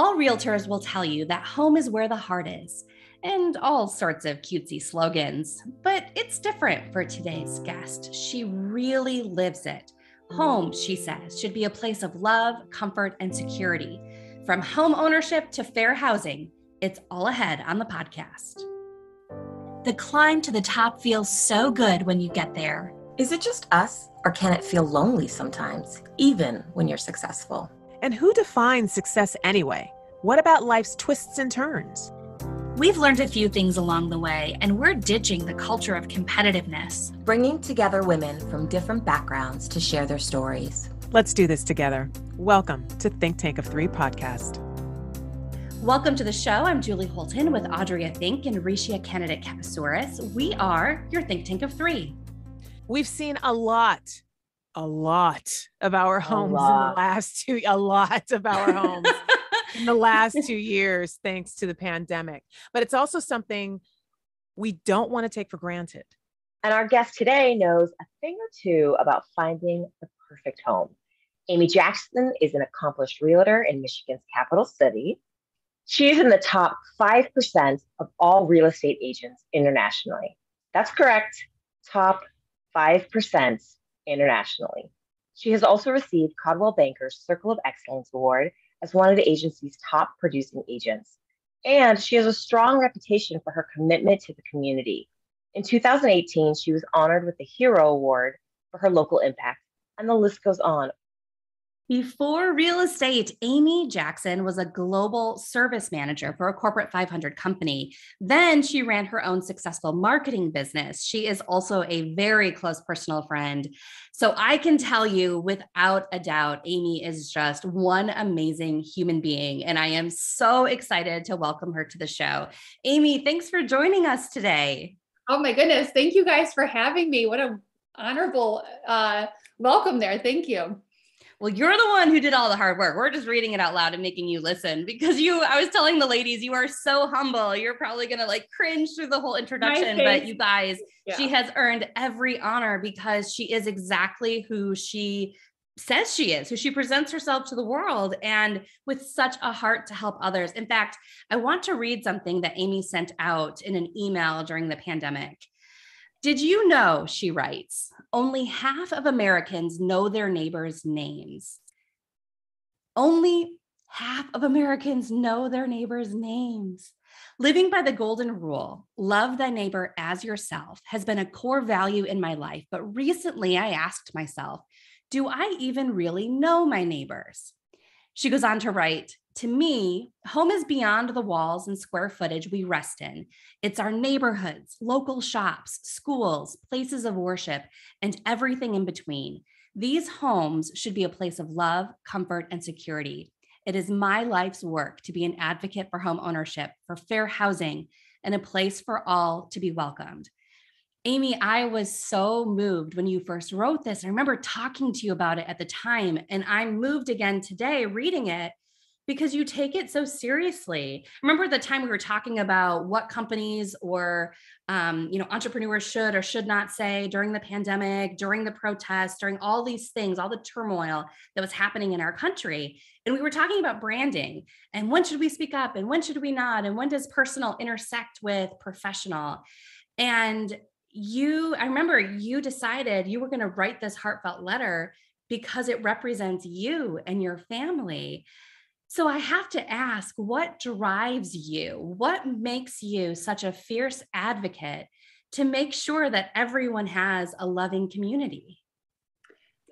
All realtors will tell you that home is where the heart is, and all sorts of cutesy slogans. But it's different for today's guest. She really lives it. Home, she says, should be a place of love, comfort, and security. From home ownership to fair housing, it's all ahead on the podcast. The climb to the top feels so good when you get there. Is it just us, or can it feel lonely sometimes, even when you're successful? And who defines success anyway? What about life's twists and turns? We've learned a few things along the way, and we're ditching the culture of competitiveness. Bringing together women from different backgrounds to share their stories. Let's do this together. Welcome to Think Tank of Three podcast. Welcome to the show. I'm Julie Holton with Audria Fink and Rishia Candidate Kapasouris. We are your Think Tank of Three. We've seen a lot of our homes in the last 2 years, thanks to the pandemic. But it's also something we don't want to take for granted. And our guest today knows a thing or two about finding the perfect home. Amy Jackson is an accomplished realtor in Michigan's capital city. She's in the top 5% of all real estate agents internationally. That's correct, top 5% internationally. She has also received Coldwell Banker's Circle of Excellence Award as one of the agency's top producing agents. And she has a strong reputation for her commitment to the community. In 2018, she was honored with the Hero Award for her local impact, and the list goes on. Before real estate, Amy Jackson was a global service manager for a corporate 500 company. Then she ran her own successful marketing business. She is also a very close personal friend. So I can tell you without a doubt, Amy is just one amazing human being. And I am so excited to welcome her to the show. Amy, thanks for joining us today. Oh my goodness. Thank you guys for having me. What an honorable welcome there. Thank you. Well, you're the one who did all the hard work. We're just reading it out loud and making you listen because I was telling the ladies, you are so humble. You're probably going to cringe through the whole introduction, but you guys, She has earned every honor because she is exactly who she says she is, who she presents herself to the world, and with such a heart to help others. In fact, I want to read something that Amy sent out in an email during the pandemic. Did you know, she writes, only half of Americans know their neighbors' names. Only half of Americans know their neighbors' names. Living by the golden rule, love thy neighbor as yourself, has been a core value in my life. But recently I asked myself, do I even really know my neighbors? She goes on to write, to me, home is beyond the walls and square footage we rest in. It's our neighborhoods, local shops, schools, places of worship, and everything in between. These homes should be a place of love, comfort, and security. It is my life's work to be an advocate for home ownership, for fair housing, and a place for all to be welcomed. Amy, I was so moved when you first wrote this. I remember talking to you about it at the time, and I'm moved again today reading it because you take it so seriously. Remember the time we were talking about what companies or entrepreneurs should or should not say during the pandemic, during the protests, during all these things, all the turmoil that was happening in our country. And we were talking about branding and when should we speak up and when should we not? And when does personal intersect with professional? And I remember you decided you were going to write this heartfelt letter because it represents you and your family. So I have to ask, what drives you? What makes you such a fierce advocate to make sure that everyone has a loving community?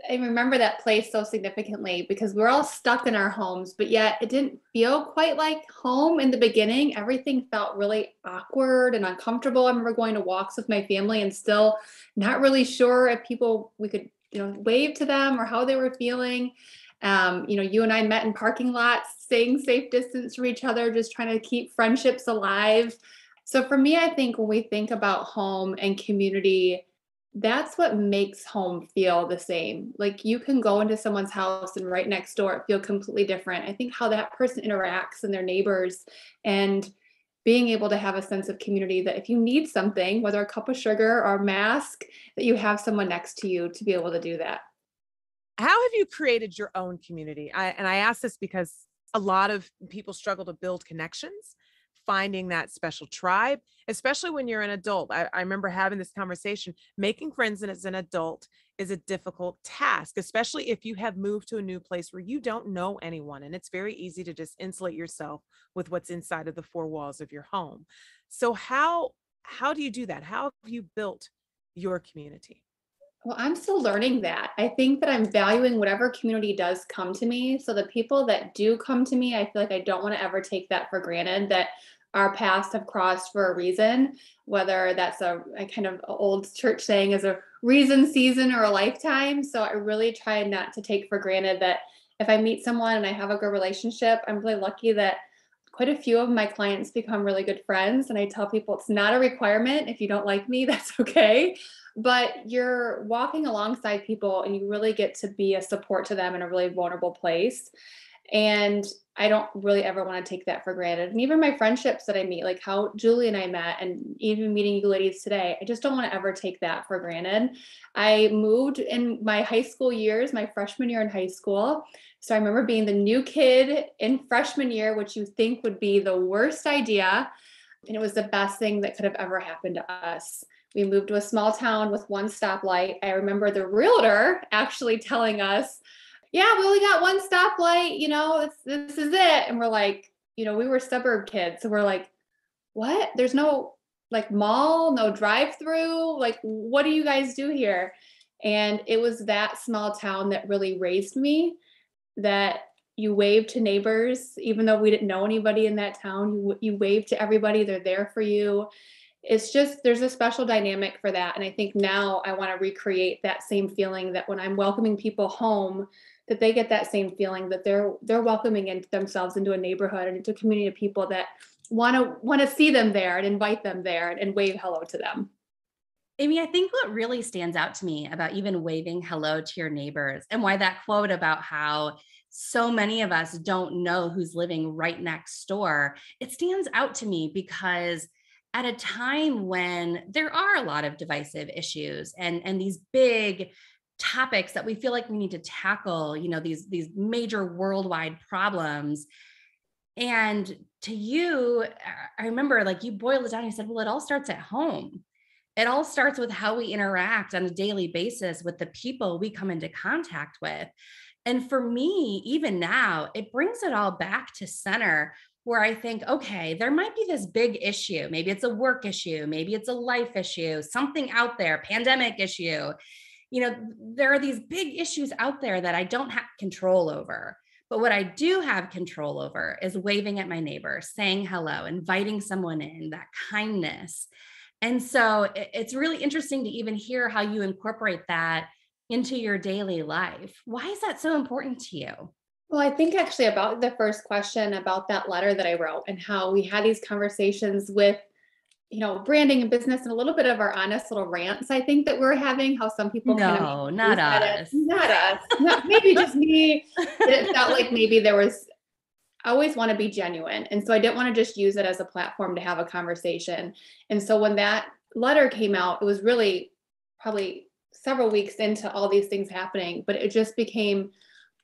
I remember that place so significantly because we're all stuck in our homes, but yet it didn't feel quite like home in the beginning. Everything felt really awkward and uncomfortable. I remember going to walks with my family and still not really sure if we could, wave to them or how they were feeling. You and I met in parking lots, staying safe distance from each other, just trying to keep friendships alive. So for me, I think when we think about home and community, that's what makes home feel the same. Like you can go into someone's house and right next door, it feel completely different. I think how that person interacts and their neighbors and being able to have a sense of community that if you need something, whether a cup of sugar or a mask, that you have someone next to you to be able to do that. How have you created your own community? I ask this because a lot of people struggle to build connections, finding that special tribe, especially when you're an adult. I remember having this conversation. Making friends as an adult is a difficult task, especially if you have moved to a new place where you don't know anyone. And it's very easy to just insulate yourself with what's inside of the four walls of your home. So how do you do that? How have you built your community? Well, I'm still learning that. I think that I'm valuing whatever community does come to me. So the people that do come to me, I feel like I don't want to ever take that for granted, that our paths have crossed for a reason, whether that's a kind of old church saying is a reason, season, or a lifetime. So I really try not to take for granted that if I meet someone and I have a good relationship, I'm really lucky that quite a few of my clients become really good friends. And I tell people it's not a requirement. If you don't like me, that's okay. But you're walking alongside people and you really get to be a support to them in a really vulnerable place. And I don't really ever want to take that for granted. And even my friendships that I meet, like how Julie and I met, and even meeting you ladies today, I just don't want to ever take that for granted. I moved in my high school years, my freshman year in high school. So I remember being the new kid in freshman year, which you think would be the worst idea. And it was the best thing that could have ever happened to us. We moved to a small town with one stoplight. I remember the realtor actually telling us, yeah, we only got one stoplight, this is it. And we're like, we were suburb kids. So we're like, what? There's no like mall, no drive-through. Like, what do you guys do here? And it was that small town that really raised me, that you wave to neighbors, even though we didn't know anybody in that town, you wave to everybody. They're there for you. It's just, there's a special dynamic for that. And I think now I want to recreate that same feeling, that when I'm welcoming people home, that they get that same feeling, that they're welcoming themselves into a neighborhood and into a community of people that want to see them there and invite them there and wave hello to them. Amy, I think what really stands out to me about even waving hello to your neighbors, and why that quote about how so many of us don't know who's living right next door, it stands out to me because at a time when there are a lot of divisive issues and these big topics that we feel like we need to tackle, these major worldwide problems. And to you, I remember like you boiled it down, you said, well, it all starts at home. It all starts with how we interact on a daily basis with the people we come into contact with. And for me, even now, it brings it all back to center, where I think, okay, there might be this big issue. Maybe it's a work issue. Maybe it's a life issue, something out there, pandemic issue. There are these big issues out there that I don't have control over. But what I do have control over is waving at my neighbor, saying hello, inviting someone in, that kindness. And so it's really interesting to even hear how you incorporate that into your daily life. Why is that so important to you? Well, I think actually about the first question about that letter that I wrote and how we had these conversations with, branding and business, and a little bit of our honest little rants, I think that we're having, how some people not us. Not us. Not, maybe just me. It felt like maybe there was, I always want to be genuine. And so I didn't want to just use it as a platform to have a conversation. And so when that letter came out, it was really probably several weeks into all these things happening, but it just became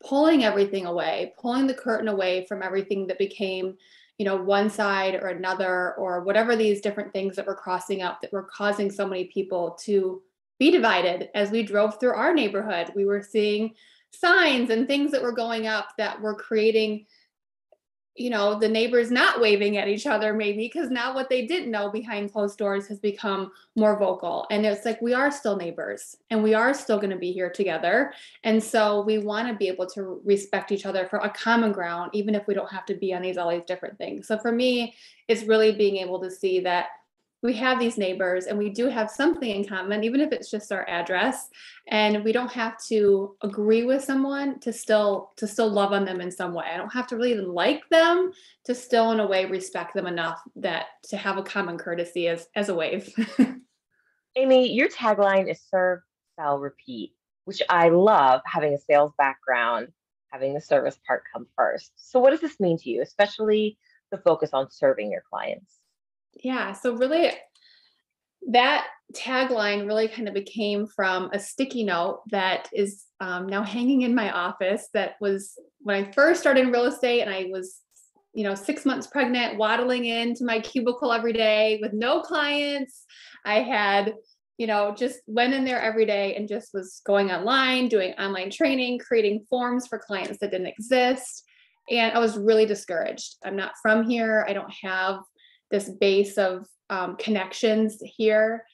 pulling everything away, pulling the curtain away from everything that became, one side or another, or whatever these different things that were crossing up that were causing so many people to be divided. As we drove through our neighborhood, we were seeing signs and things that were going up that were creating, the neighbors not waving at each other, maybe because now what they didn't know behind closed doors has become more vocal. And it's like, we are still neighbors and we are still going to be here together. And so we want to be able to respect each other for a common ground, even if we don't have to be on all these different things. So for me, it's really being able to see that we have these neighbors and we do have something in common, even if it's just our address. And we don't have to agree with someone to still love on them in some way. I don't have to really even like them to still in a way respect them enough that to have a common courtesy as a wave. Amy, your tagline is serve, sell, repeat, which I love, having a sales background, having the service part come first. So what does this mean to you, especially the focus on serving your clients? Yeah. So really, that tagline really kind of became from a sticky note that is now hanging in my office. That was when I first started in real estate, and I was, 6 months pregnant, waddling into my cubicle every day with no clients. I had, just went in there every day and just was going online, doing online training, creating forms for clients that didn't exist. And I was really discouraged. I'm not from here. I don't have this base of connections here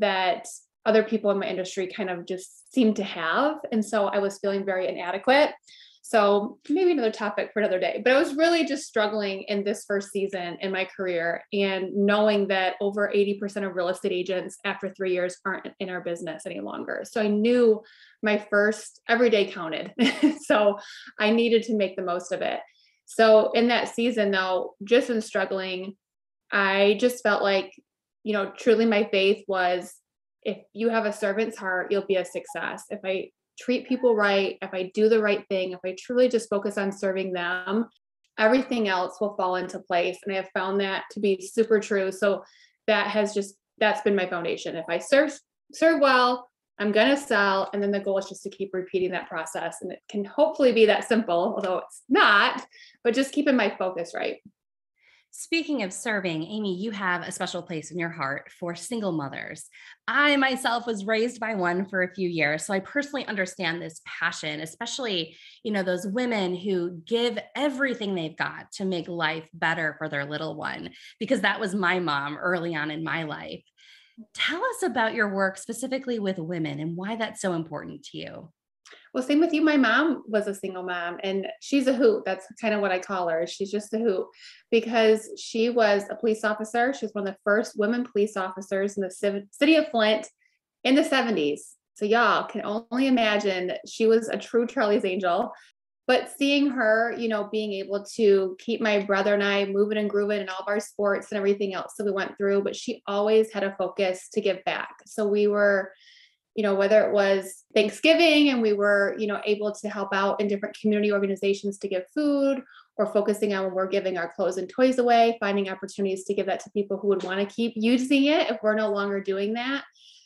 that other people in my industry kind of just seem to have. And so I was feeling very inadequate. So maybe another topic for another day, but I was really just struggling in this first season in my career, and knowing that over 80% of real estate agents after 3 years aren't in our business any longer. So I knew my first every day counted. So I needed to make the most of it. So in that season though, just in struggling, I just felt like, truly my faith was, if you have a servant's heart, you'll be a success. If I treat people right, if I do the right thing, if I truly just focus on serving them, everything else will fall into place. And I have found that to be super true. So that's been my foundation. If I serve well, I'm going to sell. And then the goal is just to keep repeating that process. And it can hopefully be that simple, although it's not, but just keeping my focus right. Speaking of serving, Amy, you have a special place in your heart for single mothers. I myself was raised by one for a few years, so I personally understand this passion, especially, those women who give everything they've got to make life better for their little one, because that was my mom early on in my life. Tell us about your work specifically with women and why that's so important to you. Well, same with you. My mom was a single mom, and she's a hoot. That's kind of what I call her. She's just a hoot, because she was a police officer. She was one of the first women police officers in the city of Flint in the 70s. So y'all can only imagine, she was a true Charlie's Angel. But seeing her, being able to keep my brother and I moving and grooving in all of our sports and everything else that we went through, but she always had a focus to give back. So we were, whether it was Thanksgiving and we were, able to help out in different community organizations to give food, or focusing on when we're giving our clothes and toys away, finding opportunities to give that to people who would want to keep using it if we're no longer doing that.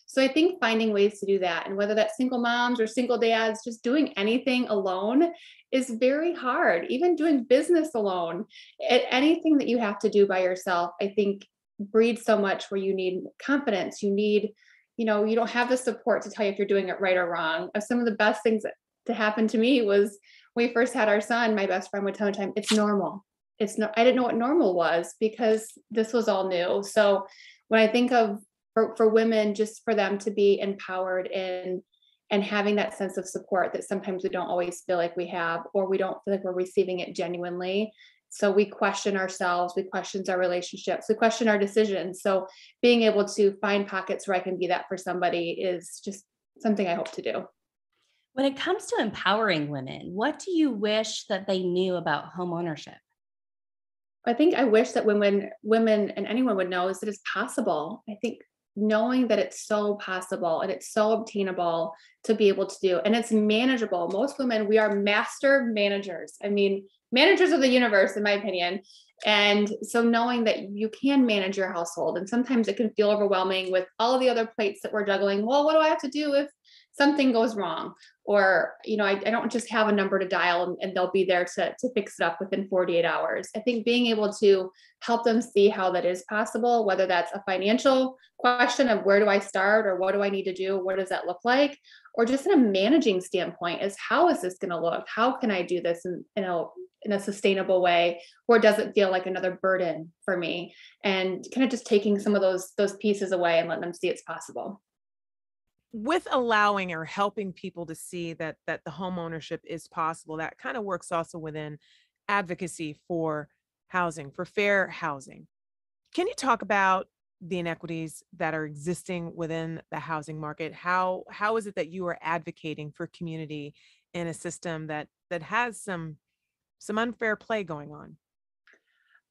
So I think finding ways to do that, and whether that's single moms or single dads, just doing anything alone is very hard. Even doing business alone, anything that you have to do by yourself, I think breeds so much, where you need confidence. You need, you don't have the support to tell you if you're doing it right or wrong. Some of the best things to happen to me was when we first had our son, my best friend would tell me time, it's normal. It's no, I didn't know what normal was, because this was all new. So when I think of for women, just for them to be empowered and having that sense of support that sometimes we don't always feel like we have, or we don't feel like we're receiving it genuinely. So we question ourselves, we question our relationships, we question our decisions. So being able to find pockets where I can be that for somebody is just something I hope to do. When it comes to empowering women, what do you wish that they knew about home ownership? I think I wish that women and anyone would know is that it's possible. I think knowing that it's so possible and it's so obtainable to be able to do, and it's manageable. Most women, we are master managers. I mean, managers of the universe, in my opinion. And so knowing that you can manage your household, and sometimes it can feel overwhelming with all of the other plates that we're juggling. Well, what do I have to do if something goes wrong? Or, I don't just have a number to dial and they'll be there to fix it up within 48 hours. I think being able to help them see how that is possible, whether that's a financial question of where do I start, or what do I need to do? What does that look like? Or just in a managing standpoint, is how is this going to look? How can I do this in a sustainable way where it doesn't feel like another burden for me? And kind of just taking some of those pieces away and letting them see it's possible. With allowing or helping people to see that the home ownership is possible, that kind of works also within advocacy for housing, for fair housing. Can you talk about the inequities that are existing within the housing market? How is it that you are advocating for community in a system that has some unfair play going on?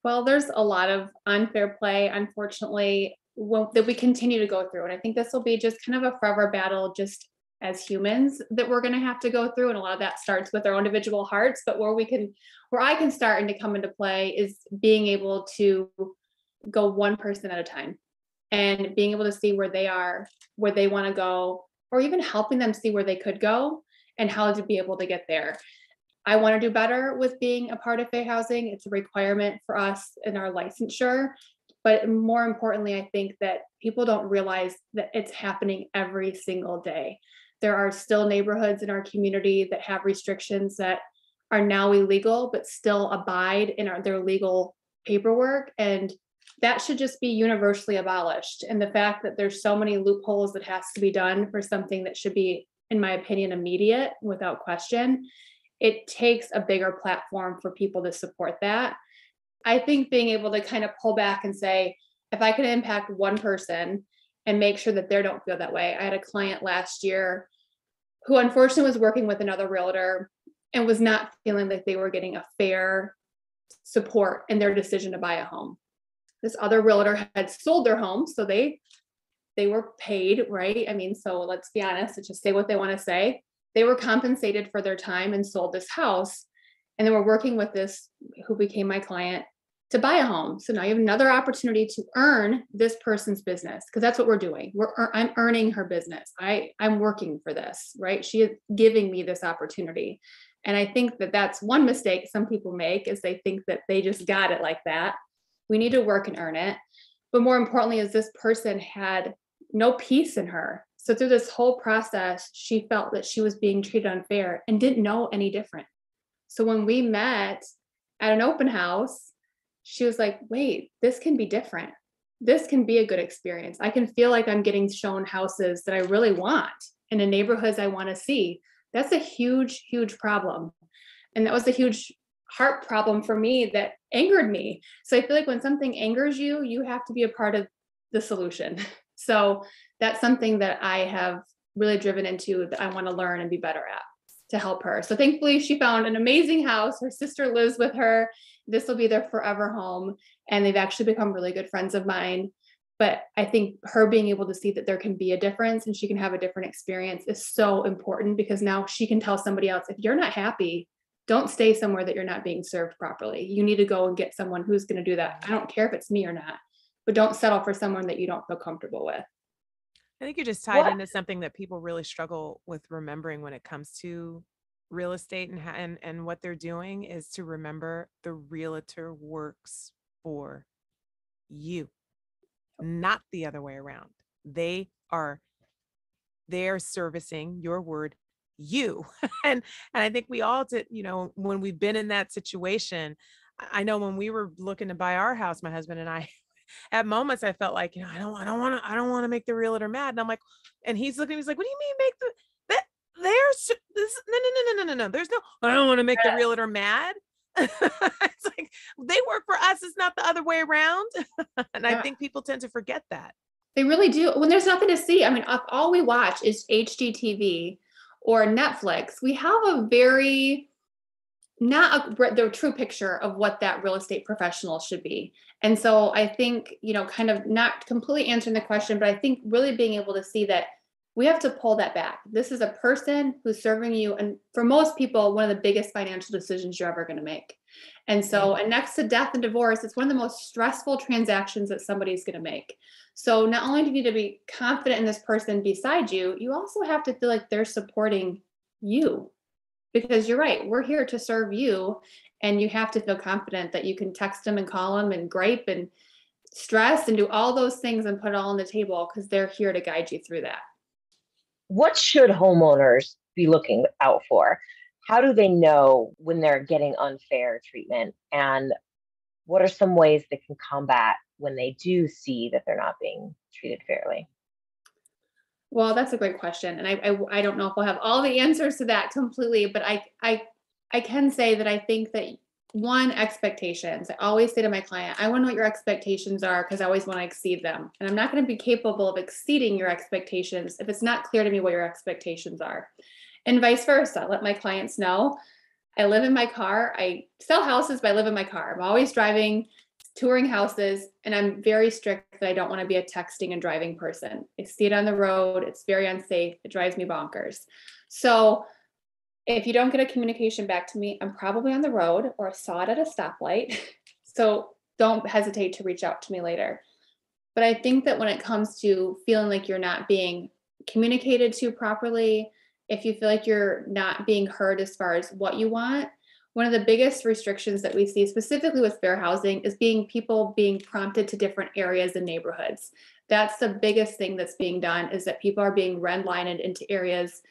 Well, there's a lot of unfair play, unfortunately, that we continue to go through. And I think this will be just kind of a forever battle, just as humans, that we're going to have to go through. And a lot of that starts with our individual hearts, but where I can start and to come into play is being able to go one person at a time. and being able to see where they are, where they want to go, or even helping them see where they could go and how to be able to get there. I want to do better with being a part of fair housing. It's a requirement for us in our licensure. But more importantly, I think that people don't realize that it's happening every single day. There are still neighborhoods in our community that have restrictions that are now illegal, but still abide in their legal paperwork. And that should just be universally abolished. And the fact that there's so many loopholes that has to be done for something that should be, in my opinion, immediate without question, it takes a bigger platform for people to support that. I think being able to kind of pull back and say, if I can impact one person and make sure that they don't feel that way. I had a client last year who unfortunately was working with another realtor and was not feeling like they were getting a fair support in their decision to buy a home. This other realtor had sold their home, so they were paid, right? I mean, so let's be honest, let's just say what they want to say. They were compensated for their time and sold this house. And then we're working with this, who became my client, to buy a home. So now you have another opportunity to earn this person's business, because that's what we're doing. I'm earning her business. I'm working for this, right? She is giving me this opportunity. And I think that that's one mistake some people make, is they think that they just got it like that. We need to work and earn it. But more importantly, is this person had no peace in her. So through this whole process, she felt that she was being treated unfair and didn't know any different. So when we met at an open house, she was like, wait, this can be different. This can be a good experience. I can feel like I'm getting shown houses that I really want in the neighborhoods I want to see. That's a huge, huge problem. And that was a huge heart problem for me that angered me. So I feel like when something angers you, you have to be a part of the solution. So that's something that I have really driven into, that I want to learn and be better at to help her. So thankfully she found an amazing house. Her sister lives with her. This will be their forever home. And they've actually become really good friends of mine. But I think her being able to see that there can be a difference and she can have a different experience is so important, because now she can tell somebody else, if you're not happy, don't stay somewhere that you're not being served properly. You need to go and get someone who's going to do that. I don't care if it's me or not, but don't settle for someone that you don't feel comfortable with. I think you just tied into something that people really struggle with remembering when it comes to real estate and what they're doing, is to remember the realtor works for you, not the other way around. They're servicing your word, you. and I think we all did, when we've been in that situation. I know when we were looking to buy our house, my husband and I, at moments I felt like, I don't want to make the realtor mad. And I'm like, and he's looking at me, he's like, what do you mean make there's this? No. There's no, I don't want to make the realtor mad. It's like, they work for us. It's not the other way around. And I think people tend to forget that. They really do. When there's nothing to see. I mean, if all we watch is HGTV or Netflix, we have a very, the true picture of what that real estate professional should be. And so I think, kind of not completely answering the question, but I think really being able to see that we have to pull that back. This is a person who's serving you. And for most people, one of the biggest financial decisions you're ever going to make. And so, and next to death and divorce, it's one of the most stressful transactions that somebody's going to make. So not only do you need to be confident in this person beside you, you also have to feel like they're supporting you. Because you're right, we're here to serve you, and you have to feel confident that you can text them and call them and gripe and stress and do all those things and put it all on the table, because they're here to guide you through that. What should homeowners be looking out for? How do they know when they're getting unfair treatment? And what are some ways they can combat when they do see that they're not being treated fairly? Well, that's a great question. And I don't know if we'll have all the answers to that completely, but I can say that I think that, one, expectations. I always say to my client, I want to know what your expectations are, because I always want to exceed them. And I'm not going to be capable of exceeding your expectations if it's not clear to me what your expectations are. And vice versa. Let my clients know, I live in my car. I sell houses, but I live in my car. I'm always driving, touring houses, and I'm very strict that I don't want to be a texting and driving person. I see it on the road. It's very unsafe. It drives me bonkers. So if you don't get a communication back to me, I'm probably on the road or saw it at a stoplight. So don't hesitate to reach out to me later. But I think that when it comes to feeling like you're not being communicated to properly, if you feel like you're not being heard as far as what you want, one of the biggest restrictions that we see specifically with fair housing is people being prompted to different areas and neighborhoods. That's the biggest thing that's being done, is that people are being redlined into areas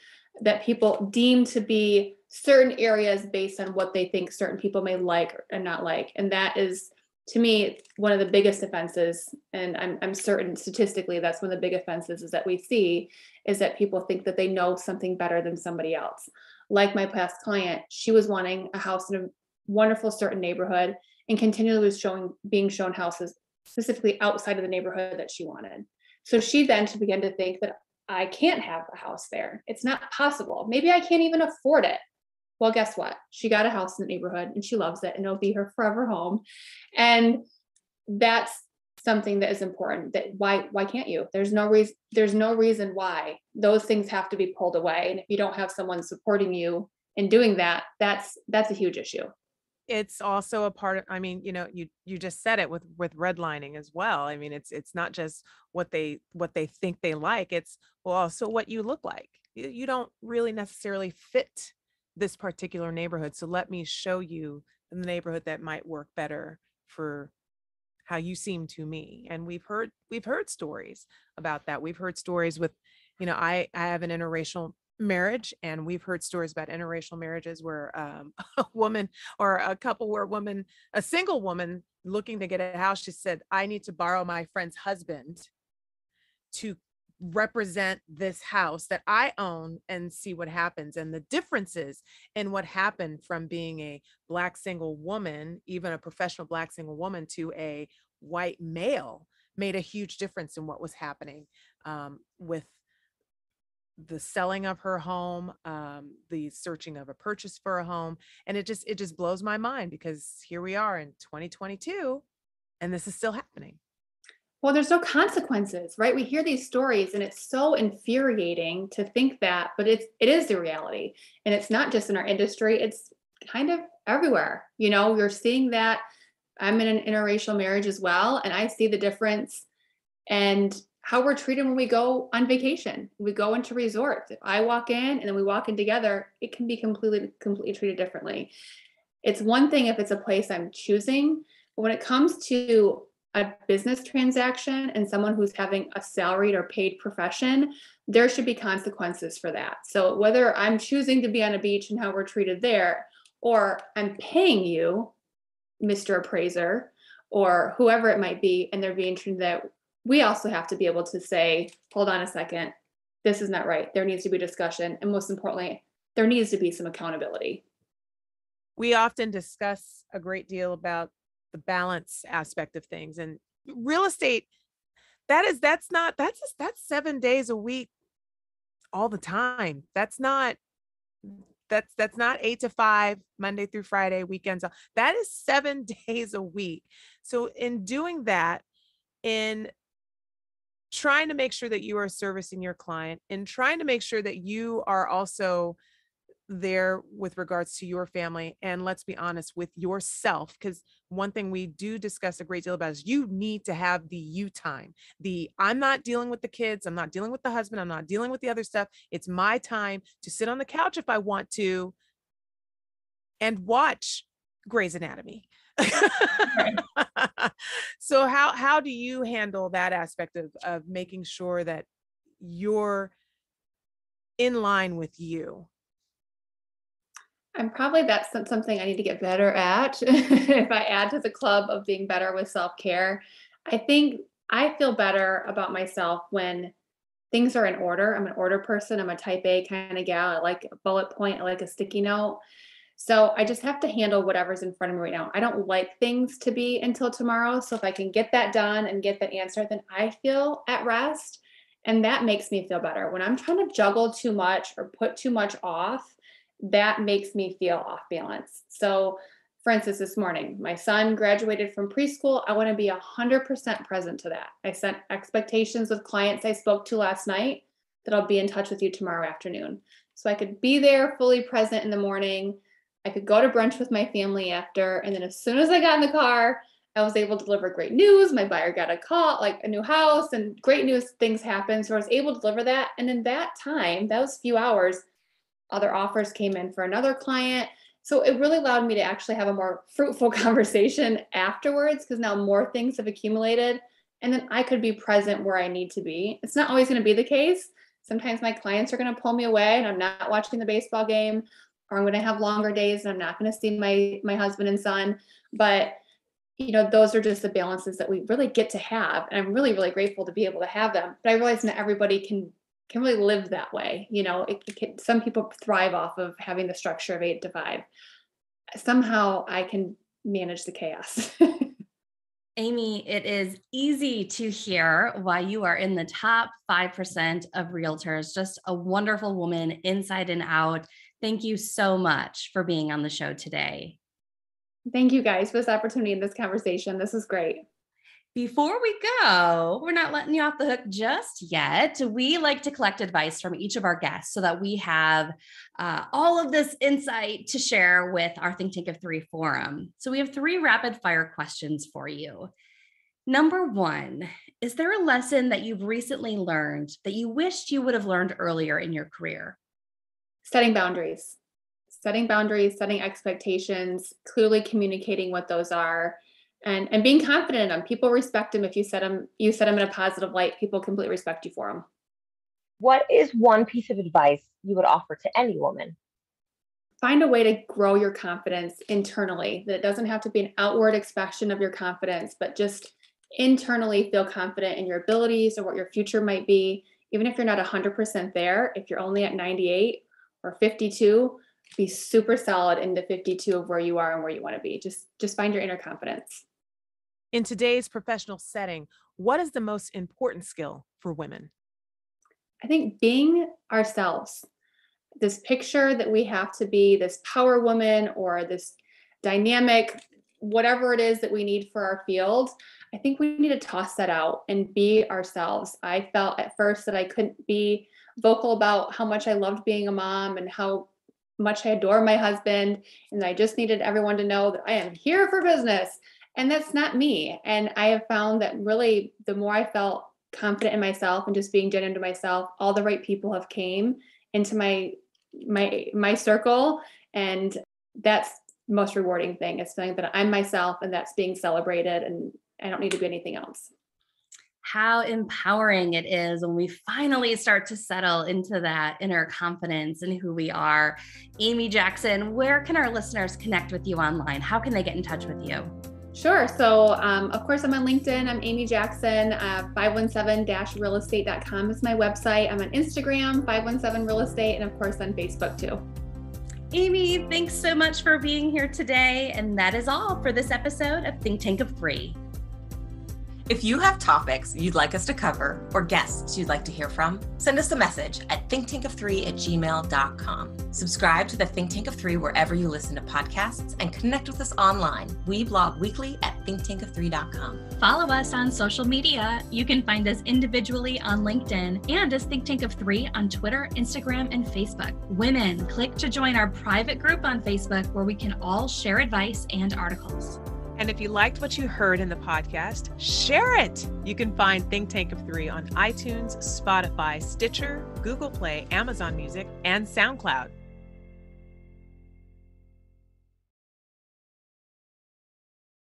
that people deem to be certain areas based on what they think certain people may like or not like. And that is, to me, one of the biggest offenses. And I'm certain statistically that's one of the big offenses is that we see, is that people think that they know something better than somebody else. Like my past client, she was wanting a house in a wonderful certain neighborhood and continually was being shown houses specifically outside of the neighborhood that she wanted. So she then began to think that I can't have a house there. It's not possible. Maybe I can't even afford it. Well, guess what? She got a house in the neighborhood and she loves it and it'll be her forever home. And that's something that is important. That why can't you? There's no reason why. Those things have to be pulled away. And if you don't have someone supporting you in doing that, that's a huge issue. It's also a part of, I mean, you just said it with redlining as well. I mean, it's not just what they think they like. It's, well, also what you look like. You don't really necessarily fit this particular neighborhood. So let me show you the neighborhood that might work better for how you seem to me. And we've heard stories about that. We've heard stories with, I have an interracial marriage, and we've heard stories about interracial marriages where a woman or a couple where a single woman looking to get a house, she said, I need to borrow my friend's husband to represent this house that I own and see what happens. And the differences in what happened from being a Black single woman, even a professional Black single woman, to a white male made a huge difference in what was happening with the selling of her home, the searching of a purchase for a home. And it just blows my mind, because here we are in 2022 and this is still happening. Well, there's no consequences, right? We hear these stories and it's so infuriating to think that, but it is the reality. And it's not just in our industry, it's kind of everywhere. You're seeing that. I'm in an interracial marriage as well, and I see the difference and how we're treated when we go on vacation. We go into resorts. If I walk in and then we walk in together, it can be completely treated differently. It's one thing if it's a place I'm choosing, but when it comes to a business transaction and someone who's having a salaried or paid profession, there should be consequences for that. So whether I'm choosing to be on a beach and how we're treated there, or I'm paying you, Mr. Appraiser, or whoever it might be, and they're being treated that, we also have to be able to say, hold on a second, this is not right. There needs to be discussion. And most importantly, there needs to be some accountability. We often discuss a great deal about the balance aspect of things, and real estate, that's 7 days a week all the time. That's not 8 to 5, Monday through Friday, weekends. That is 7 days a week. So in doing that, in trying to make sure that you are servicing your client, and trying to make sure that you are also there with regards to your family, and let's be honest, with yourself, because one thing we do discuss a great deal about is you need to have the you time. I'm not dealing with the kids, I'm not dealing with the husband, I'm not dealing with the other stuff. It's my time to sit on the couch if I want to and watch Grey's Anatomy. So how do you handle that aspect of making sure that you're in line with you? And probably that's something I need to get better at. If I add to the club of being better with self-care, I think I feel better about myself when things are in order. I'm an order person. I'm a type A kind of gal. I like a bullet point. I like a sticky note. So I just have to handle whatever's in front of me right now. I don't like things to be until tomorrow. So if I can get that done and get that answer, then I feel at rest. And that makes me feel better. When I'm trying to juggle too much or put too much off, that makes me feel off balance. So for instance, this morning, my son graduated from preschool. I want to be 100% present to that. I set expectations with clients I spoke to last night that I'll be in touch with you tomorrow afternoon. So I could be there fully present in the morning. I could go to brunch with my family after. And then as soon as I got in the car, I was able to deliver great news. My buyer got a call, like a new house, and great news things happened. So I was able to deliver that. And in that time, those few hours, other offers came in for another client. So it really allowed me to actually have a more fruitful conversation afterwards, because now more things have accumulated, and then I could be present where I need to be. It's not always going to be the case. Sometimes my clients are going to pull me away and I'm not watching the baseball game, or I'm going to have longer days and I'm not going to see my husband and son. But those are just the balances that we really get to have. And I'm really, really grateful to be able to have them. But I realize not everybody can really live that way. Some people thrive off of having the structure of 8 to 5. Somehow I can manage the chaos. Amy, it is easy to hear why you are in the top 5% of realtors. Just a wonderful woman inside and out. Thank you so much for being on the show today. Thank you guys for this opportunity in this conversation. This is great. Before we go, we're not letting you off the hook just yet. We like to collect advice from each of our guests so that we have all of this insight to share with our Think Tank of 3 forum. So we have 3 rapid fire questions for you. Number 1, is there a lesson that you've recently learned that you wished you would have learned earlier in your career? Setting boundaries, setting expectations, clearly communicating what those are. And being confident in them. People respect them. If you set them in a positive light, people completely respect you for them. What is one piece of advice you would offer to any woman? Find a way to grow your confidence internally. That doesn't have to be an outward expression of your confidence, but just internally feel confident in your abilities or what your future might be. Even if you're not 100% there, if you're only at 98 or 52, be super solid in the 52 of where you are and where you want to be. Just find your inner confidence. In today's professional setting, what is the most important skill for women? I think being ourselves. This picture that we have to be this power woman or this dynamic, whatever it is that we need for our field, I think we need to toss that out and be ourselves. I felt at first that I couldn't be vocal about how much I loved being a mom and how much I adore my husband, and I just needed everyone to know that I am here for business. And that's not me. And I have found that really the more I felt confident in myself and just being genuine to myself, all the right people have came into my circle. And that's the most rewarding thing, is feeling that I'm myself and that's being celebrated and I don't need to be anything else. How empowering it is when we finally start to settle into that inner confidence in who we are. Amy Jackson, where can our listeners connect with you online? How can they get in touch with you? Sure. So, of course, I'm on LinkedIn. I'm Amy Jackson. 517-realestate.com is my website. I'm on Instagram, 517realestate, and of course on Facebook too. Amy, thanks so much for being here today. And that is all for this episode of Think Tank of 3. If you have topics you'd like us to cover or guests you'd like to hear from, send us a message at thinktankof3@gmail.com. Subscribe to the Think Tank of 3 wherever you listen to podcasts and connect with us online. We blog weekly at thinktankof3.com. Follow us on social media. You can find us individually on LinkedIn and as Think Tank of 3 on Twitter, Instagram, and Facebook. Women, click to join our private group on Facebook where we can all share advice and articles. And if you liked what you heard in the podcast, share it. You can find Think Tank of 3 on iTunes, Spotify, Stitcher, Google Play, Amazon Music, and SoundCloud.